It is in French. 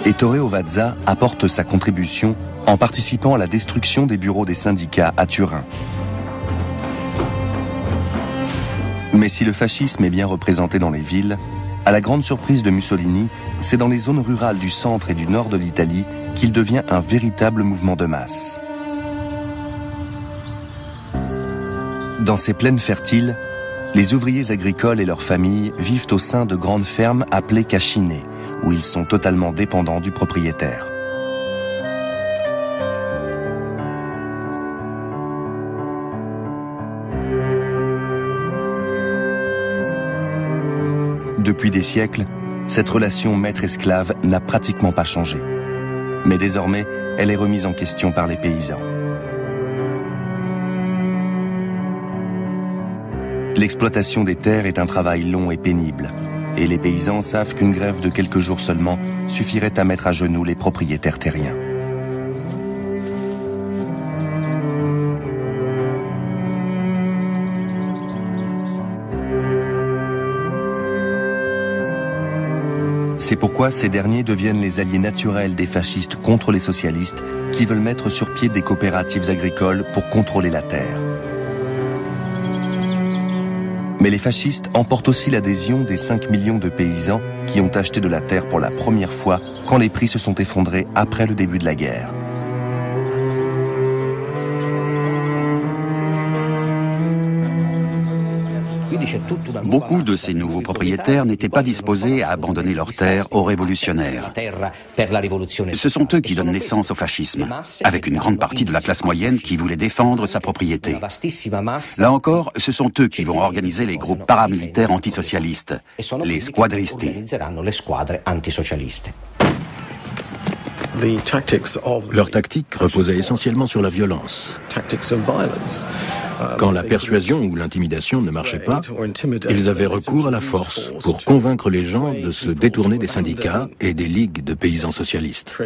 Ettore Ovazza apporte sa contribution en participant à la destruction des bureaux des syndicats à Turin. Mais si le fascisme est bien représenté dans les villes, à la grande surprise de Mussolini, c'est dans les zones rurales du centre et du nord de l'Italie qu'il devient un véritable mouvement de masse. Dans ces plaines fertiles, les ouvriers agricoles et leurs familles vivent au sein de grandes fermes appelées cascine, où ils sont totalement dépendants du propriétaire. Depuis des siècles, cette relation maître-esclave n'a pratiquement pas changé. Mais désormais, elle est remise en question par les paysans. L'exploitation des terres est un travail long et pénible, et les paysans savent qu'une grève de quelques jours seulement suffirait à mettre à genoux les propriétaires terriens. C'est pourquoi ces derniers deviennent les alliés naturels des fascistes contre les socialistes qui veulent mettre sur pied des coopératives agricoles pour contrôler la terre. Mais les fascistes emportent aussi l'adhésion des 5 millions de paysans qui ont acheté de la terre pour la première fois quand les prix se sont effondrés après le début de la guerre. Beaucoup de ces nouveaux propriétaires n'étaient pas disposés à abandonner leurs terres aux révolutionnaires. Ce sont eux qui donnent naissance au fascisme, avec une grande partie de la classe moyenne qui voulait défendre sa propriété. Là encore, ce sont eux qui vont organiser les groupes paramilitaires antisocialistes, les squadristi. Leur tactique reposait essentiellement sur la violence. Quand la persuasion ou l'intimidation ne marchait pas, ils avaient recours à la force pour convaincre les gens de se détourner des syndicats et des ligues de paysans socialistes.